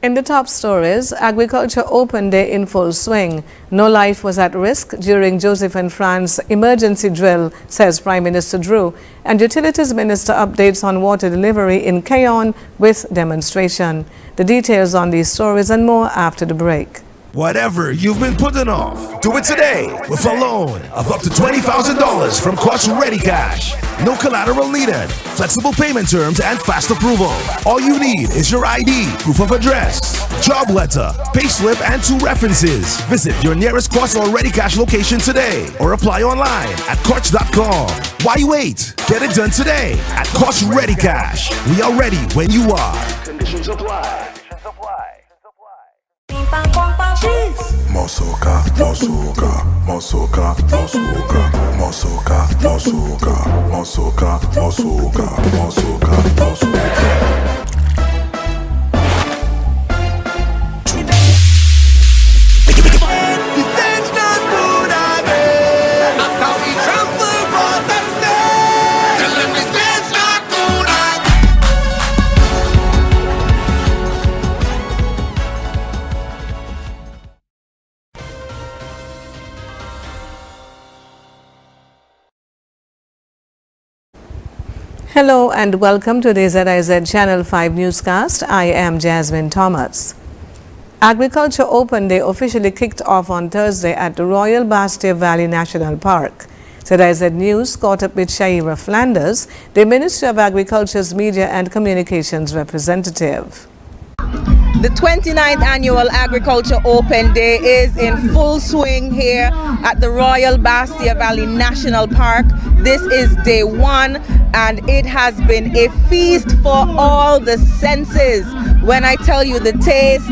In the top stories, Agriculture Open Day in full swing. No life was at risk during Joseph and Fran's emergency drill, says Prime Minister Drew. And Utilities Minister updates on water delivery in Cayon with demonstration. The details on these stories and more after the break. Whatever you've been putting off, do it today with a loan of up to $20,000 from Quartz Ready Cash. No collateral needed, flexible payment terms, and fast approval. All you need is your ID, proof of address, job letter, payslip, and 2 references. Visit your nearest Quartz Ready Cash location today or apply online at Quartz.com. Why wait? Get it done today at Quartz Ready Cash. We are ready when you are. Conditions apply. Mosoka, mosoka, mosoka, mosoka, mosoka, mosoka, mosoka, mosoka, mosoka, mosoka. Hello and welcome to the ZIZ Channel 5 newscast. I am Jasmine Thomas. Agriculture Open Day officially kicked off on Thursday at the Royal Bastia Valley National Park. ZIZ News caught up with Shaira Flanders, the Ministry of Agriculture's Media and Communications representative. The 29th Annual Agriculture Open Day is in full swing here at the Royal Bastia Valley National Park. This is day 1 and it has been a feast for all the senses. When I tell you the taste,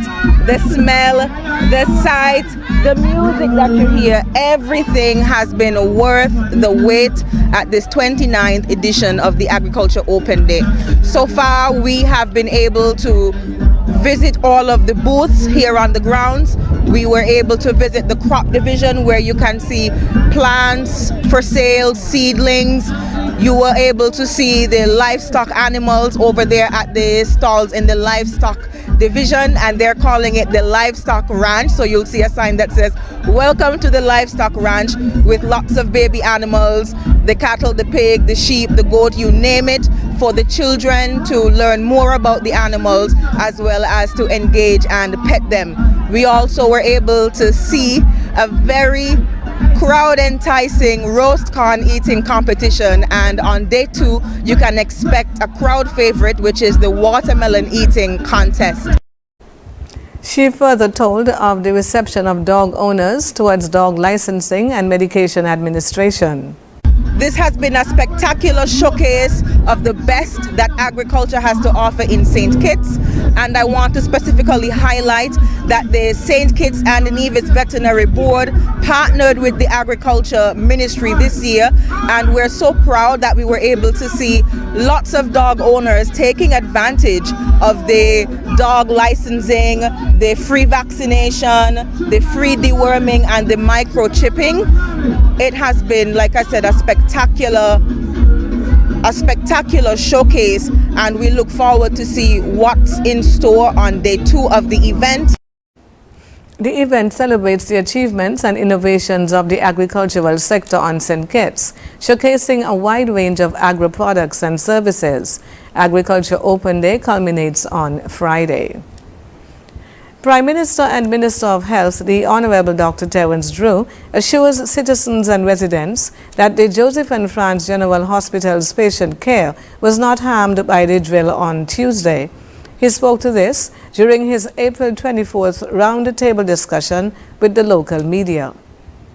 the smell, the sight, the music that you hear, everything has been worth the wait at this 29th edition of the Agriculture Open Day. So far we have been able to visit all of the booths here on the grounds. We were able to visit the crop division where you can see plants for sale, seedlings. You were able to see the livestock animals over there at the stalls in the livestock division, and they're calling it the livestock ranch. So you'll see a sign that says welcome to the livestock ranch, with lots of baby animals, the cattle, the pig, the sheep, the goat, you name it, for the children to learn more about the animals as well as to engage and pet them. We also were able to see a very crowd enticing roast corn eating competition, and on day 2 you can expect a crowd favorite, which is the watermelon eating contest. She further told of the reception of dog owners towards dog licensing and medication administration. This has been a spectacular showcase of the best that agriculture has to offer in St. Kitts, and I want to specifically highlight that the St. Kitts and Nevis Veterinary Board partnered with the Agriculture Ministry this year, and we're so proud that we were able to see lots of dog owners taking advantage of the dog licensing, the free vaccination, the free deworming, and the microchipping. It has been, like I said, a spectacular showcase, and we look forward to see what's in store on day 2 of the event. The event celebrates the achievements and innovations of the agricultural sector on St. Kitts, showcasing a wide range of agri-products and services. Agriculture Open Day culminates on Friday. Prime Minister and Minister of Health, the Honorable Dr. Terence Drew, assures citizens and residents that the Joseph and Fran's General Hospital's patient care was not harmed by the drill on Tuesday. He spoke to this during his April 24th round-table discussion with the local media.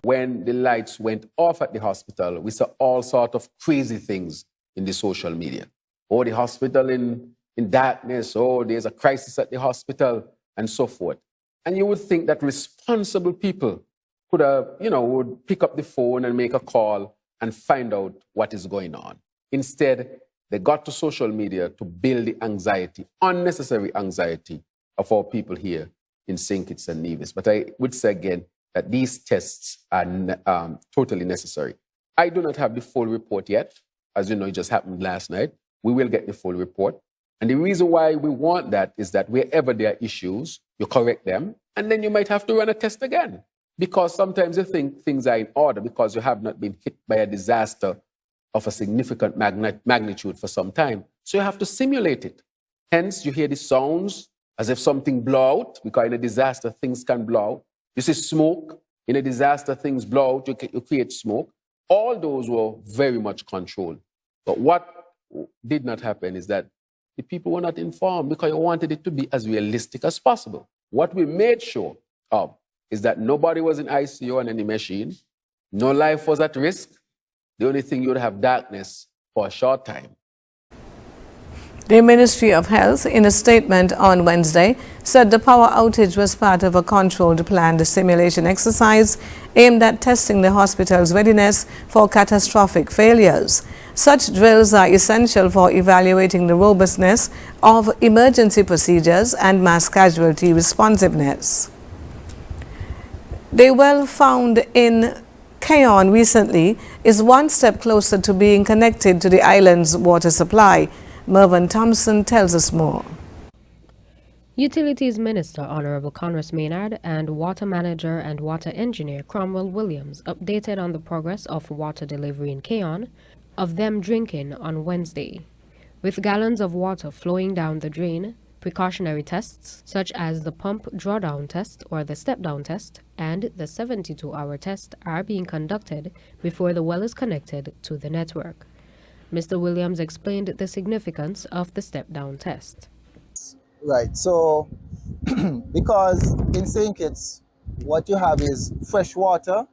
When the lights went off at the hospital, we saw all sorts of crazy things in the social media. Oh, the hospital in darkness. Oh, there's a crisis at the hospital, and so forth. And you would think that responsible people could have, would pick up the phone and make a call and find out what is going on. Instead, they got to social media to build the anxiety, unnecessary anxiety of our people here in St. Kitts and Nevis. But I would say again that these tests are totally necessary. I do not have the full report yet. As you know, it just happened last night. We will get the full report. And the reason why we want that is that wherever there are issues, you correct them, and then you might have to run a test again. Because sometimes you think things are in order because you have not been hit by a disaster of a significant magnitude for some time. So you have to simulate it. Hence, you hear the sounds as if something blow out, because in a disaster, things can blow out. You see smoke. In a disaster, things blow out, you create smoke. All those were very much controlled. But what did not happen is that the people were not informed because you wanted it to be as realistic as possible. What we made sure of is that nobody was in ICU on any machine. No life was at risk. The only thing, you would have darkness for a short time. The Ministry of Health, in a statement on Wednesday, said the power outage was part of a controlled planned simulation exercise aimed at testing the hospital's readiness for catastrophic failures. Such drills are essential for evaluating the robustness of emergency procedures and mass casualty responsiveness. The well found in Keon recently is one step closer to being connected to the island's water supply. Mervyn Thompson tells us more. Utilities Minister Honorable Conrad Maynard and Water Manager and Water Engineer Cromwell Williams updated on the progress of water delivery in Keon, of them drinking on Wednesday. With gallons of water flowing down the drain, precautionary tests such as the pump drawdown test or the step-down test and the 72-hour test are being conducted before the well is connected to the network. Mr. Williams explained the significance of the step-down test. Right, so because in St. Kitts, what you have is fresh water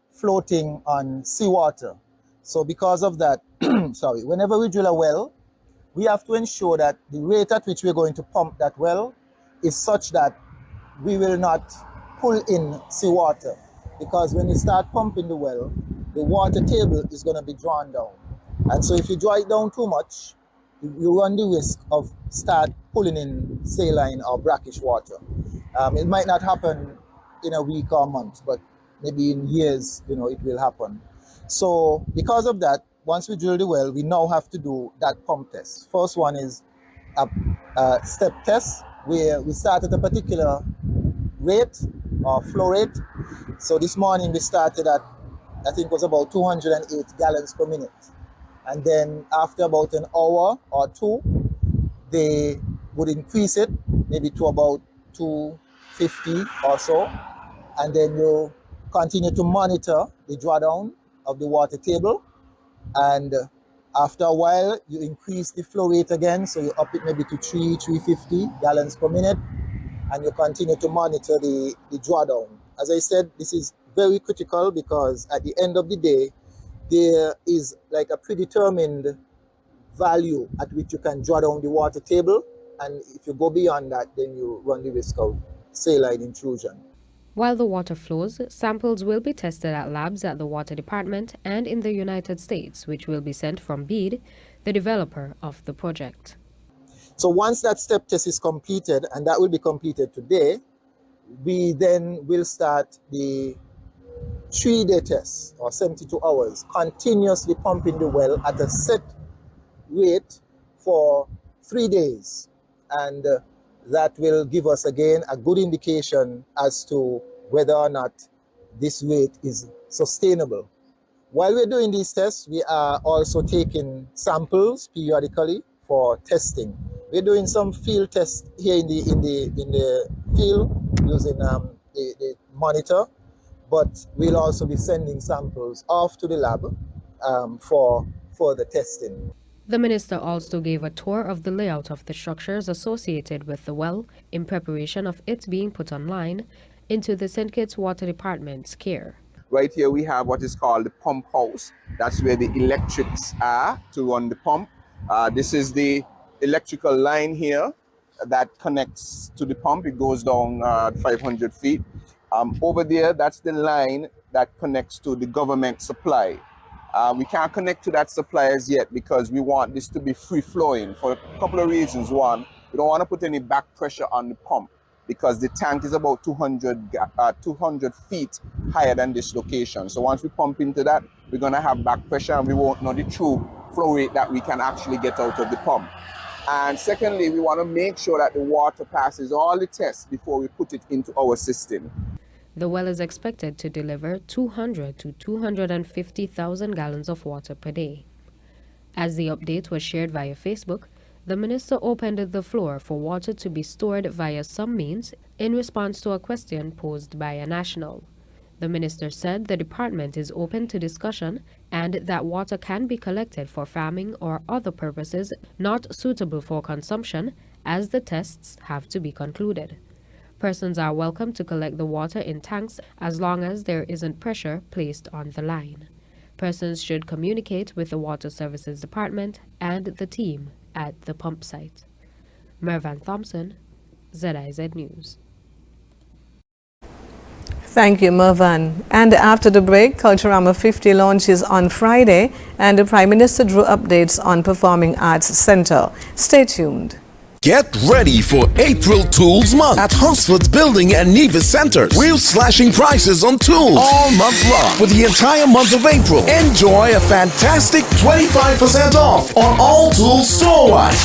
floating on seawater. So because of that, whenever we drill a well, we have to ensure that the rate at which we're going to pump that well is such that we will not pull in seawater. Because when you start pumping the well, the water table is going to be drawn down. And so if you draw it down too much, you run the risk of start pulling in saline or brackish water. It might not happen in a week or a month, but maybe in years, it will happen. So because of that, once we drill the well, we now have to do that pump test. First one is a step test where we start at a particular rate or flow rate. So this morning we started at, I think it was about 208 gallons per minute. And then after about an hour or two, they would increase it maybe to about 250 or so. And then you continue to monitor the drawdown of the water table. And after a while, you increase the flow rate again. So you up it maybe to 350 gallons per minute. And you continue to monitor the drawdown. As I said, this is very critical because at the end of the day, there is like a predetermined value at which you can draw down the water table. And if you go beyond that, then you run the risk of saline intrusion. While the water flows, samples will be tested at labs at the Water Department and in the United States, which will be sent from BEAD, the developer of the project. So once that step test is completed, and that will be completed today, we then will start the 3-day test or 72 hours, continuously pumping the well at a set rate for 3 days. And that will give us again a good indication as to whether or not this rate is sustainable. While we're doing these tests, we are also taking samples periodically for testing. We're doing some field tests here in the field using the monitor, but we'll also be sending samples off to the lab for further testing. The minister also gave a tour of the layout of the structures associated with the well in preparation of it being put online into the St. Kitts Water Department's care. Right here we have what is called the pump house. That's where the electrics are to run the pump. This is the electrical line here that connects to the pump. It goes down 500 feet. Over there, that's the line that connects to the government supply. We can't connect to that supply as yet because we want this to be free-flowing for a couple of reasons. One, we don't want to put any back pressure on the pump because the tank is about 200 feet higher than this location. So once we pump into that, we're going to have back pressure and we won't know the true flow rate that we can actually get out of the pump. And secondly, we want to make sure that the water passes all the tests before we put it into our system. The well is expected to deliver 200 to 250,000 gallons of water per day. As the update was shared via Facebook, the minister opened the floor for water to be stored via some means in response to a question posed by a national. The minister said the department is open to discussion and that water can be collected for farming or other purposes not suitable for consumption, as the tests have to be concluded. Persons are welcome to collect the water in tanks as long as there isn't pressure placed on the line. Persons should communicate with the Water Services Department and the team at the pump site. Mervan Thompson, ZIZ News. Thank you, Mervan. And after the break, Culturama 50 launches on Friday, and the Prime Minister drew updates on Performing Arts Centre. Stay tuned. Get ready for April Tools Month at Hunsford's Building and Nevis Centers. We're slashing prices on tools all month long. For the entire month of April, enjoy a fantastic 25% off on all tools store-wide.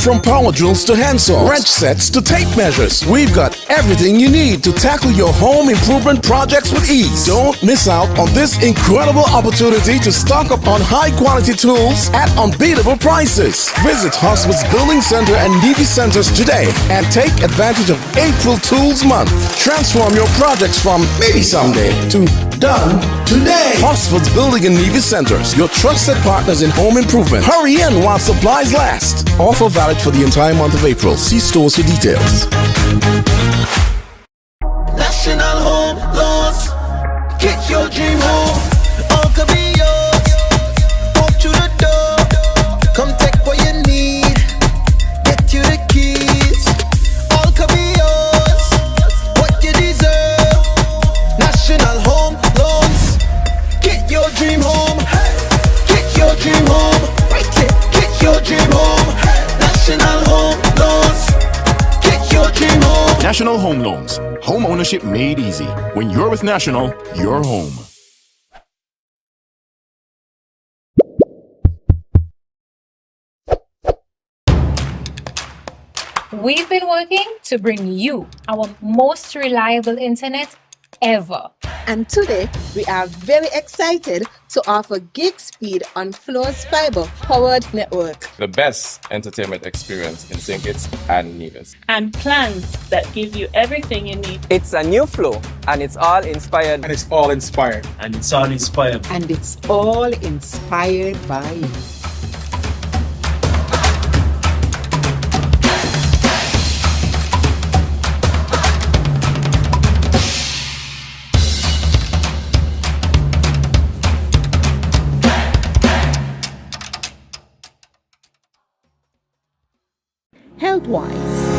From power drills to handsaws, wrench sets to tape measures, we've got everything you need to tackle your home improvement projects with ease. Don't miss out on this incredible opportunity to stock up on high-quality tools at unbeatable prices. Visit Hunsford's Building Center and Nevis Centers today and take advantage of April Tools Month. Transform your projects from maybe someday to done today. Hunsford's Building and Nevis Centers, your trusted partners in home improvement. Hurry in while supplies last. Offer valid for the entire month of April. See stores for details. National Home Loans. Get your dream home. All could be yours. Walk through the door. Come take what you need. Get you the keys. All could be yours. What you deserve. National Home Loans. Get your dream home. Get your dream home. Right there. Get your dream home. National Home Loans. Get your dream home. National Home Loans. Home ownership made easy. When you're with National, you're home. We've been working to bring you our most reliable internet ever. And today, we are very excited to offer gig speed on Flo's fiber-powered network. The best entertainment experience in St. Kitts and Nevis. And plans that give you everything you need. It's a new Flo, and it's all inspired. And it's all inspired. And it's all inspired. And it's all inspired by you. Health-wise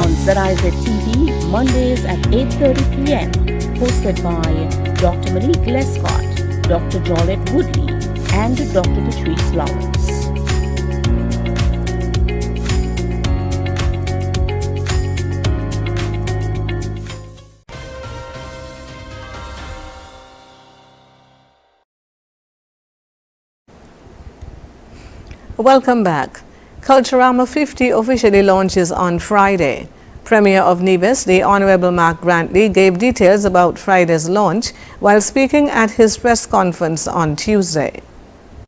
on ZIZ TV, Mondays at 8:30 p.m. Hosted by Dr. Malik Lescott, Dr. Jolette Woodley, and Dr. Patrice Lawrence. Welcome back. Culturama 50 officially launches on Friday. Premier of Nevis, the Honorable Mark Grantley, gave details about Friday's launch while speaking at his press conference on Tuesday.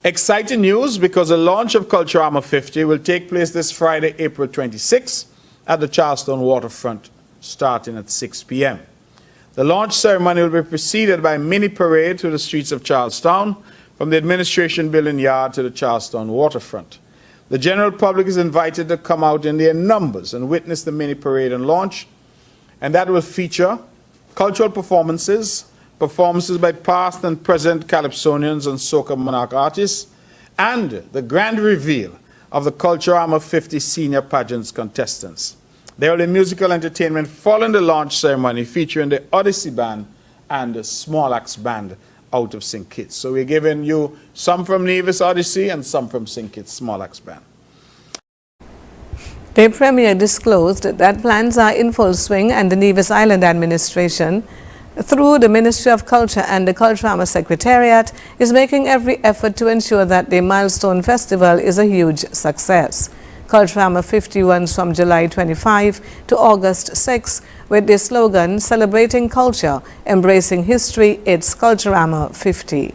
Exciting news because the launch of Culturama 50 will take place this Friday, April 26, at the Charlestown waterfront, starting at 6 p.m. The launch ceremony will be preceded by a mini parade through the streets of Charlestown, from the Administration Building Yard to the Charlestown waterfront. The general public is invited to come out in their numbers and witness the mini parade and launch, and that will feature cultural performances by past and present Calypsonians and soca monarch artists, and the grand reveal of the Culturama 50 senior pageants contestants. There will be musical entertainment following the launch ceremony featuring the Odyssey Band and the Small Axe Band out of St. Kitts. So we're giving you some from Nevis Odyssey and some from St. Kitts Small Axe Band. The Premier disclosed that plans are in full swing, and the Nevis Island Administration, through the Ministry of Culture and the Culturama Secretariat, is making every effort to ensure that the Milestone Festival is a huge success. Culturama 50 runs from July 25 to August 6 with the slogan Celebrating Culture, Embracing History, it's Culturama 50.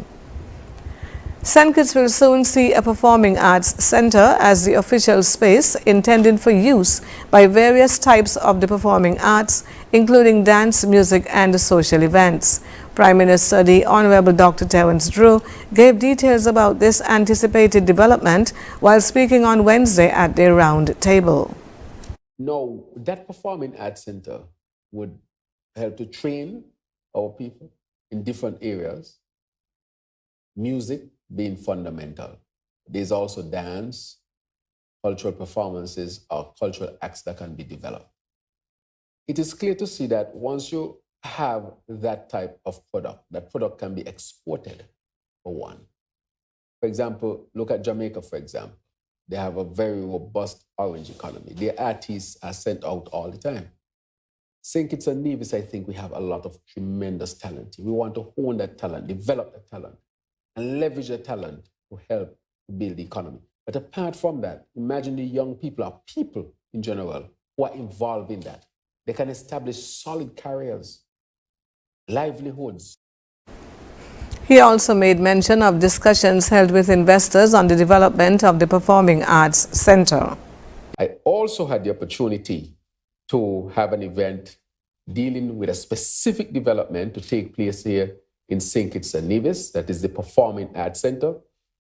St. Kitts will soon see a performing arts center as the official space intended for use by various types of the performing arts, including dance, music and social events. Prime Minister the Honorable Dr. Terence Drew gave details about this anticipated development while speaking on Wednesday at their round table. No, that performing arts center would help to train our people in different areas, music being fundamental. There's also dance, cultural performances, or cultural acts that can be developed. It is clear to see that once you have that type of product, that product can be exported, for one. For example, look at Jamaica, for example. They have a very robust orange economy. Their artists are sent out all the time. St. Kitts and Nevis, I think we have a lot of tremendous talent. We want to hone that talent, develop that talent, and leverage the talent to help build the economy. But apart from that, imagine the young people or people in general who are involved in that. They can establish solid careers, livelihoods. He also made mention of discussions held with investors on the development of the Performing Arts Center. I also had the opportunity to have an event dealing with a specific development to take place here in St. Kitts and Nevis, that is the Performing Arts Center.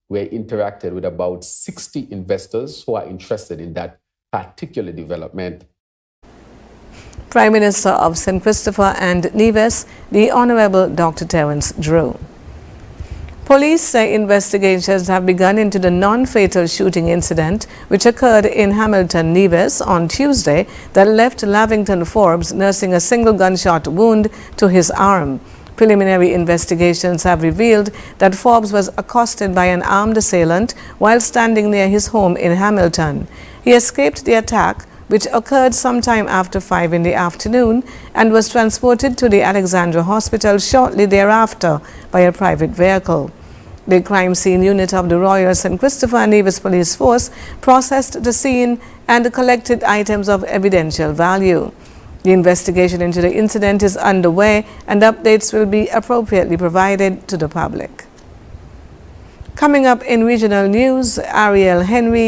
We interacted with about 60 investors who are interested in that particular development. Prime Minister of St. Christopher and Nevis, the Honorable Dr. Terence Drew. Police say investigations have begun into the non-fatal shooting incident which occurred in Hamilton, Nevis on Tuesday that left Lavington Forbes nursing a single gunshot wound to his arm. Preliminary investigations have revealed that Forbes was accosted by an armed assailant while standing near his home in Hamilton. He escaped the attack, which occurred sometime after 5 in the afternoon, and was transported to the Alexandra Hospital shortly thereafter by a private vehicle. The crime scene unit of the Royal St. Christopher and Nevis Police Force processed the scene and collected items of evidential value. The investigation into the incident is underway and updates will be appropriately provided to the public. Coming up in regional news, Ariel Henry